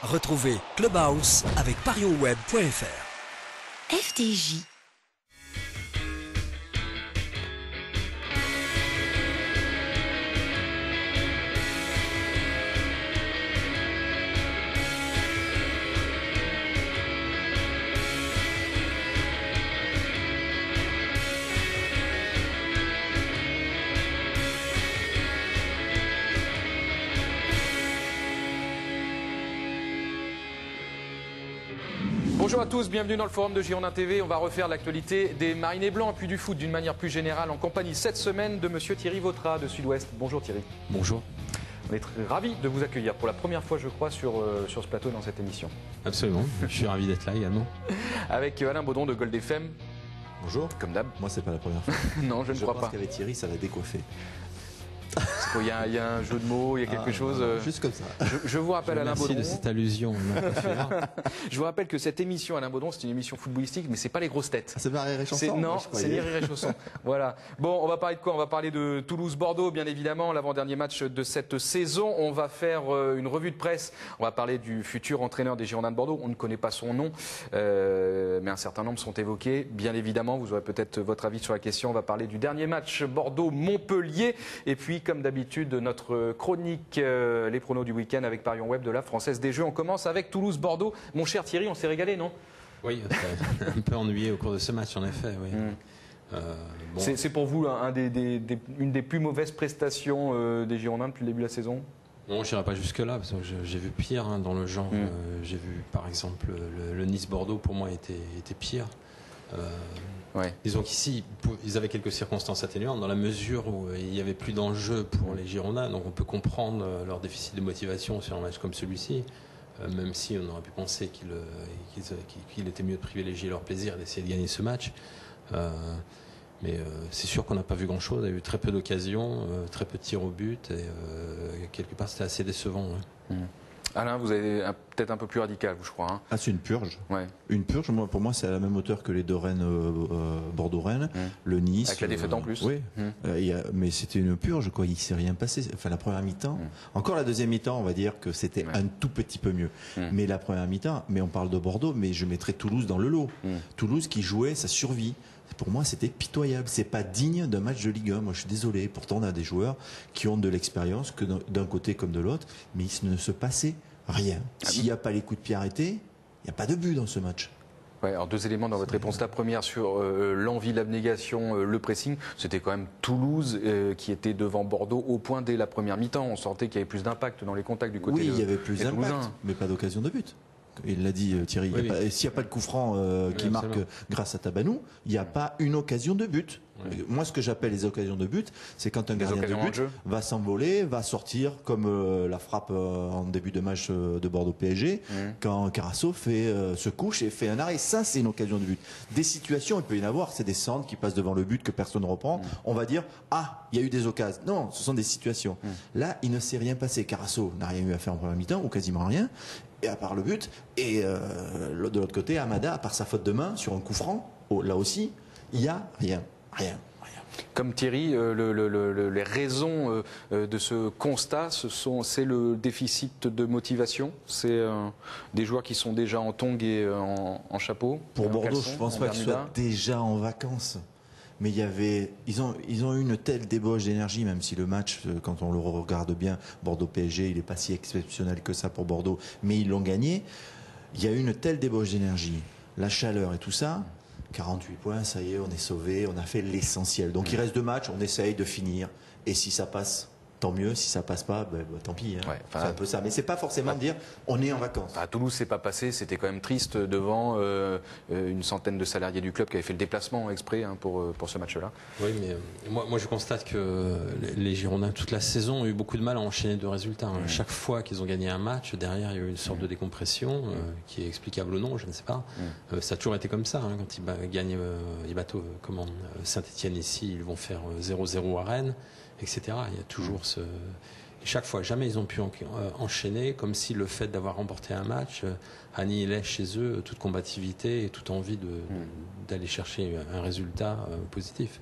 Retrouvez Clubhouse avec ParionWeb.fr. FDJ. Bonjour à tous, bienvenue dans le forum de Girondin TV. On va refaire l'actualité des Marinés Blancs puis du foot d'une manière plus générale en compagnie cette semaine de monsieur Thierry Vautrat de Sud-Ouest. Bonjour Thierry. Bonjour. On est très ravis de vous accueillir pour la première fois je crois sur ce plateau dans cette émission. Absolument, je suis ravi d'être là également. Avec Alain Baudon de Gold FM. Bonjour. Comme d'hab. Moi c'est pas la première fois. Non, je ne crois pas. Je pense qu'avec Thierry ça va décoiffer. Il y a un jeu de mots, il y a quelque chose. Juste comme ça. Je vous rappelle Alain Baudon. Merci de cette allusion. Je vous rappelle que cette émission Alain Baudon, c'est une émission footballistique, mais c'est pas les grosses têtes. C'est pas Rire et Chanson. Non, c'est Rire et Chanson. Voilà. Bon, on va parler de quoi? On va parler de Toulouse-Bordeaux, bien évidemment, l'avant-dernier match de cette saison. On va faire une revue de presse. On va parler du futur entraîneur des Girondins de Bordeaux. On ne connaît pas son nom, mais un certain nombre sont évoqués. Bien évidemment, vous aurez peut-être votre avis sur la question. On va parler du dernier match Bordeaux-Montpellier, et puis, comme d'habitude, notre chronique les pronos du week-end avec Parion Web de la Française des Jeux. On commence avec Toulouse-Bordeaux. Mon cher Thierry, on s'est régalé, non? Oui, un peu ennuyé au cours de ce match, en effet. Oui. Bon. C'est pour vous une des plus mauvaises prestations des Girondins depuis le début de la saison? Non, je n'irai pas jusque-là, parce que j'ai vu pire dans le genre. J'ai vu, par exemple, le Nice-Bordeaux, pour moi, était pire. Ouais. Disons qu'ici, ils avaient quelques circonstances atténuantes dans la mesure où il n'y avait plus d'enjeu pour les Girondins, donc on peut comprendre leur déficit de motivation sur un match comme celui-ci, même si on aurait pu penser qu'il était mieux de privilégier leur plaisir et d'essayer de gagner ce match. Mais c'est sûr qu'on n'a pas vu grand-chose, il y a eu très peu d'occasions, très peu de tirs au but, et quelque part c'était assez décevant. Ouais. Alain, vous avez peut-être un peu plus radical, je crois. Hein. Ah, c'est une purge. Ouais. Une purge, pour moi, c'est à la même hauteur que les deux Rennes, Bordeaux-Rennes, le Nice. Avec la défaite en plus. Oui, mais c'était une purge, quoi. Il ne s'est rien passé. Enfin, la première mi-temps. Encore la deuxième mi-temps, on va dire que c'était un tout petit peu mieux. Mais la première mi-temps, mais on parle de Bordeaux, mais je mettrais Toulouse dans le lot. Toulouse qui jouait sa survie. Pour moi, c'était pitoyable. C'est pas digne d'un match de Ligue 1. Moi, je suis désolé. Pourtant, on a des joueurs qui ont de l'expérience, que d'un côté comme de l'autre, mais il ne se passait rien. S'il n'y a pas les coups de pied arrêtés, il n'y a pas de but dans ce match. Ouais, alors deux éléments dans votre réponse. La première sur l'envie, l'abnégation, le pressing. C'était quand même Toulouse qui était devant Bordeaux au point dès la première mi-temps. On sentait qu'il y avait plus d'impact dans les contacts du côté. Oui, il y avait plus d'impact, mais pas d'occasion de but. Il l'a dit Thierry, s'il n'y a pas de coup franc qui marque grâce à Tabanou, il n'y a pas une occasion de but. Moi, ce que j'appelle les occasions de but, c'est quand un gardien de but va s'envoler, va sortir comme la frappe en début de match de Bordeaux PSG, quand Carasso se couche et fait un arrêt. Ça, c'est une occasion de but. Des situations, il peut y en avoir, c'est des centres qui passent devant le but que personne ne reprend. On va dire, ah, il y a eu des occasions. Non, ce sont des situations. Là, il ne s'est rien passé. Carasso n'a rien eu à faire en première mi-temps, ou quasiment rien. Et à part le but, et de l'autre côté, Amada, à part sa faute de main sur un coup franc, là aussi, il n'y a rien. Comme Thierry, les raisons de ce constat, c'est le déficit de motivation. C'est des joueurs qui sont déjà en tongs et en chapeau. Pour Bordeaux, je ne pense pas qu'ils soient déjà en vacances. Mais ils ont eu une telle débauche d'énergie, même si le match, quand on le regarde bien, Bordeaux-PSG, il n'est pas si exceptionnel que ça pour Bordeaux, mais ils l'ont gagné. Il y a eu une telle débauche d'énergie, la chaleur et tout ça. 48 points, ça y est, on est sauvé, on a fait l'essentiel. Donc il reste 2 matchs, on essaye de finir. Et si ça passe, tant mieux. Si ça passe pas, tant pis. Hein. Ouais, c'est un peu ça. Mais c'est pas forcément dire on est en vacances. À Toulouse, c'est pas passé. C'était quand même triste devant une centaine de salariés du club qui avaient fait le déplacement exprès pour ce match-là. Oui, mais moi je constate que les Girondins toute la saison ont eu beaucoup de mal à enchaîner de résultats. Chaque fois qu'ils ont gagné un match, derrière il y a eu une sorte de décompression qui est explicable ou non, je ne sais pas. Ça a toujours été comme ça. Quand ils gagnent Saint-Etienne ici, ils vont faire 0-0 à Rennes, etc. Il y a toujours chaque fois, jamais ils ont pu enchaîner, comme si le fait d'avoir remporté un match annihilait chez eux toute combativité et toute envie d'aller chercher un résultat positif.